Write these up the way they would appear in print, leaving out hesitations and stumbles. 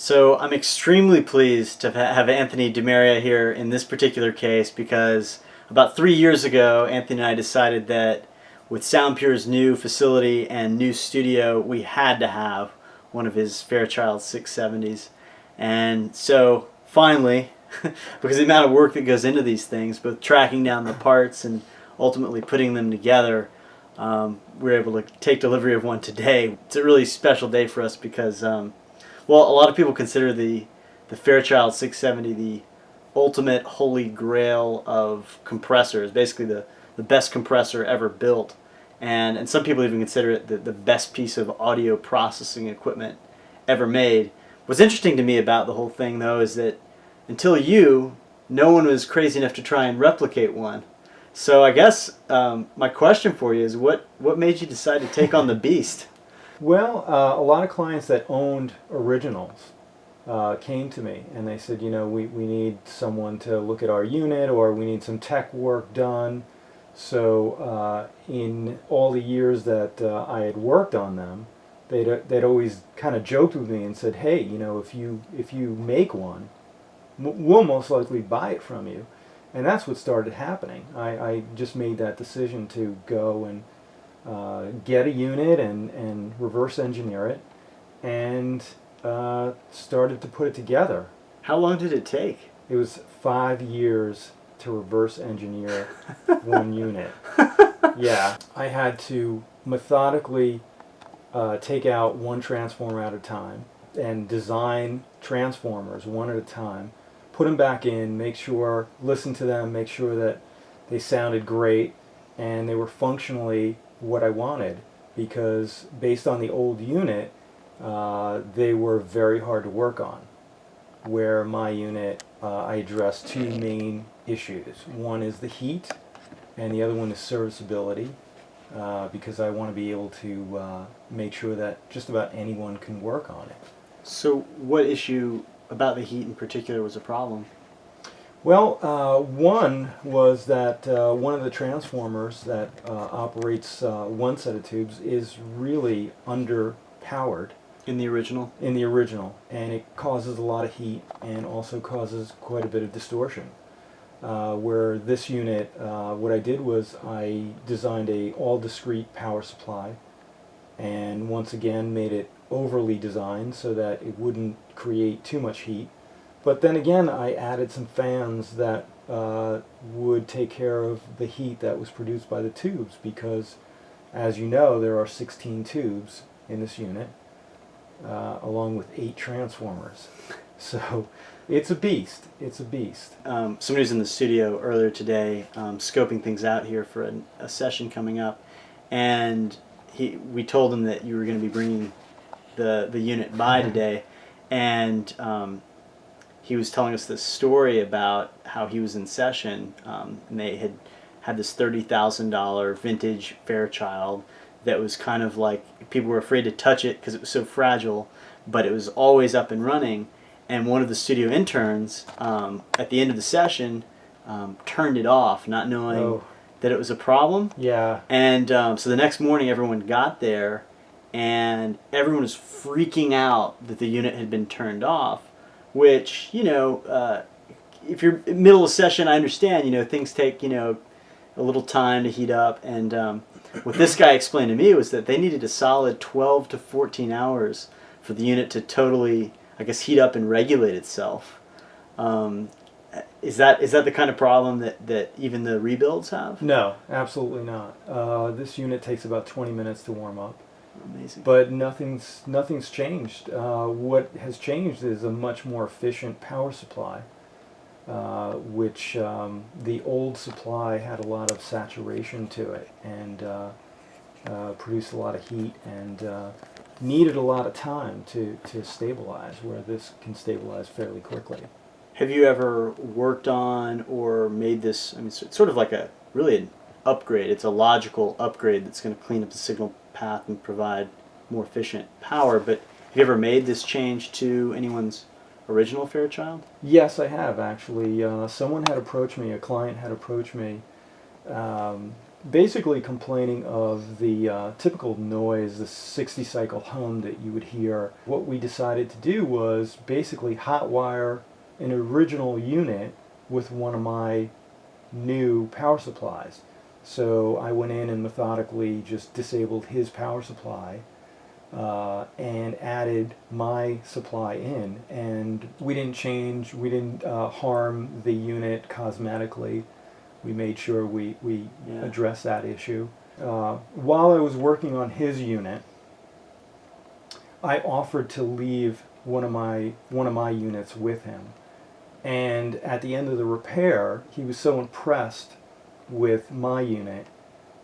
So I'm extremely pleased to have Anthony Demaria here in this particular case because about 3 years ago, Anthony and I decided that with SoundPure's new facility and new studio, we had to have one of his Fairchild 670s. And so finally, because the amount of work that goes into these things, both tracking down the parts and ultimately putting them together, we're able to take delivery of one today. It's a really special day for us because well, a lot of people consider the Fairchild 670 the ultimate holy grail of compressors, basically the best compressor ever built. And some people even consider it the best piece of audio processing equipment ever made. What's interesting to me about the whole thing, though, is that until no one was crazy enough to try and replicate one. So I guess my question for you is what made you decide to take on the beast? Well, a lot of clients that owned originals came to me and they said, we need someone to look at our unit, or we need some tech work done. So in all the years that I had worked on them, they'd always kind of joked with me and said, hey, if you make one, we'll most likely buy it from you. And that's what started happening. I just made that decision to go and get a unit and reverse engineer it, and started to put it together. How long did it take? It was 5 years to reverse engineer one unit. Yeah, I had to methodically take out one transformer at a time and design transformers one at a time, put them back in, listen to them, make sure that they sounded great and they were functionally what I wanted, because based on the old unit, they were very hard to work on. Where my unit, I addressed two main issues. One is the heat, and the other one is serviceability, because I want to be able to make sure that just about anyone can work on it. So what issue about the heat in particular was a problem? Well, one was that one of the transformers that operates one set of tubes is really underpowered. In the original? In the original, and it causes a lot of heat and also causes quite a bit of distortion. Where this unit, what I did was I designed a all-discrete power supply, and once again made it overly designed so that it wouldn't create too much heat. But then again, I added some fans that would take care of the heat that was produced by the tubes, because, as you know, there are 16 tubes in this unit, along with 8 transformers. So it's a beast. It's a beast. Somebody was in the studio earlier today scoping things out here for a session coming up, and we told him that you were going to be bringing the unit by today, and he was telling us this story about how he was in session, and they had this $30,000 vintage Fairchild that was kind of like, people were afraid to touch it because it was so fragile, but it was always up and running. And one of the studio interns, at the end of the session, turned it off, not knowing that it was a problem. Yeah. And so the next morning everyone got there, and everyone was freaking out that the unit had been turned off. Which, if you're middle of session, I understand, things take, a little time to heat up. And what this guy explained to me was that they needed a solid 12 to 14 hours for the unit to totally, I guess, heat up and regulate itself. Is that the kind of problem that even the rebuilds have? No, absolutely not. This unit takes about 20 minutes to warm up. Amazing. But nothing's changed. What has changed is a much more efficient power supply, which the old supply had a lot of saturation to it and produced a lot of heat and needed a lot of time to stabilize, where this can stabilize fairly quickly. Have you ever worked on or made this, it's sort of like really an upgrade. It's a logical upgrade that's going to clean up the signal path and provide more efficient power, but have you ever made this change to anyone's original Fairchild? Yes, I have, actually. Someone had approached me, a client had approached me basically complaining of the typical noise, the 60 cycle hum that you would hear. What we decided to do was basically hotwire an original unit with one of my new power supplies. So I went in and methodically just disabled his power supply and added my supply in. And we didn't harm the unit cosmetically. We made sure we addressed that issue. While I was working on his unit, I offered to leave one of my units with him. And at the end of the repair, he was so impressed with my unit.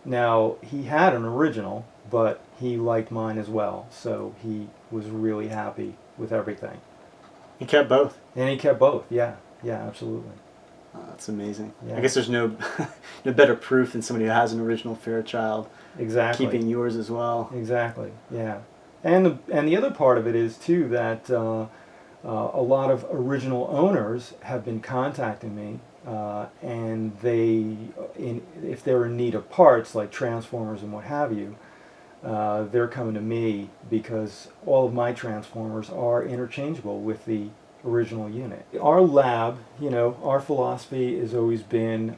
Now, he had an original, but he liked mine as well, so he was really happy with everything. He kept both. And he kept both, yeah, absolutely. Oh, that's amazing. Yeah. I guess there's no better proof than somebody who has an original Fairchild Exactly. keeping yours as well. Exactly, yeah. And the other part of it is, too, that a lot of original owners have been contacting me, and if they're in need of parts like transformers and what have you, they're coming to me because all of my transformers are interchangeable with the original unit. Our lab, our philosophy has always been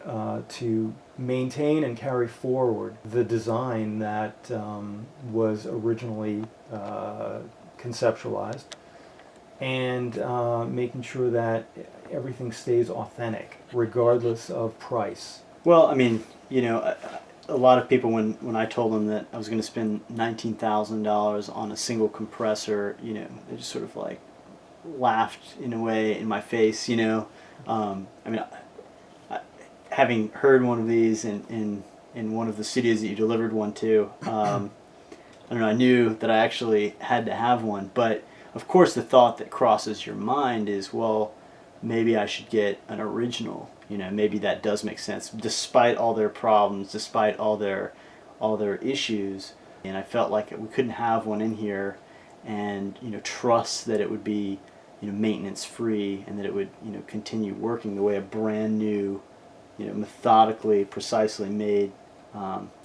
to maintain and carry forward the design that was originally conceptualized, and making sure that everything stays authentic regardless of price. Well, I mean, a lot of people, when I told them that I was going to spend $19,000 on a single compressor, they just sort of like laughed in a way in my face. I mean, having heard one of these in one of the studios that you delivered one to, I don't know, I knew that I actually had to have one. But of course, the thought that crosses your mind is, well, maybe I should get an original. Maybe that does make sense, despite all their problems, despite all their issues. And I felt like we couldn't have one in here, and trust that it would be maintenance free, and that it would continue working the way a brand new, methodically, precisely made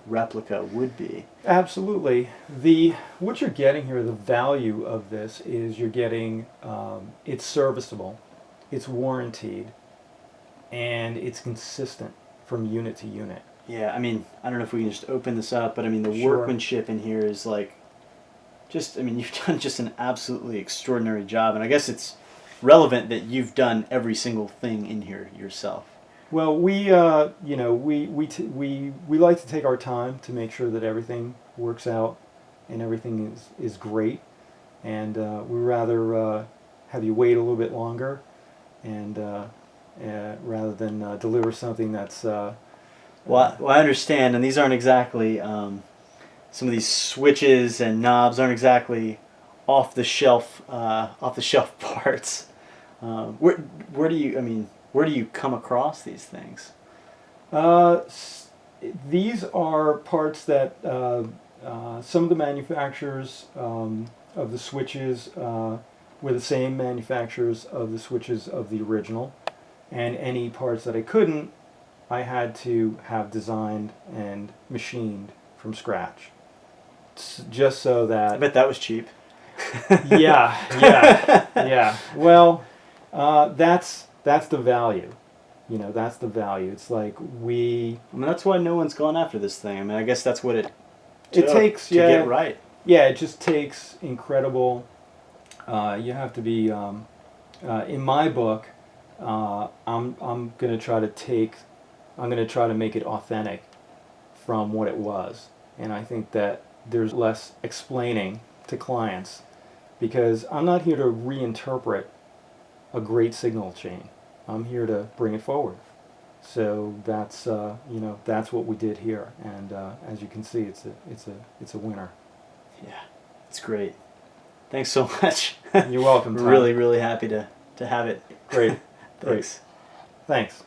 replica would be. Absolutely. What you're getting here, the value of this is you're getting it's serviceable, it's warranted, and it's consistent from unit to unit. Yeah, I mean, I don't know if we can just open this up, but I mean, the Sure. workmanship in here is like, you've done just an absolutely extraordinary job, and I guess it's relevant that you've done every single thing in here yourself. Well, we like to take our time to make sure that everything works out and everything is great, and we rather have you wait a little bit longer, and rather than deliver something that's Well, I understand, and these aren't exactly some of these switches and knobs aren't exactly off the shelf parts. Where do you come across these things? These are parts that some of the manufacturers of the switches were the same manufacturers of the switches of the original, and any parts that I couldn't, I had to have designed and machined from scratch, just so that. I bet that was cheap. Yeah. Well, that's the value. That's the value. It's like that's why no one's gone after this thing. I mean, I guess that's what it takes to get right. Yeah, it just takes incredible. You have to be. In my book, I'm gonna try to make it authentic from what it was, and I think that there's less explaining to clients, because I'm not here to reinterpret a great signal chain. I'm here to bring it forward. So that's that's what we did here, and as you can see, it's a winner. Yeah, it's great. Thanks so much. You're welcome, Tom. Really, really happy to have it. Great. Thanks. Thanks.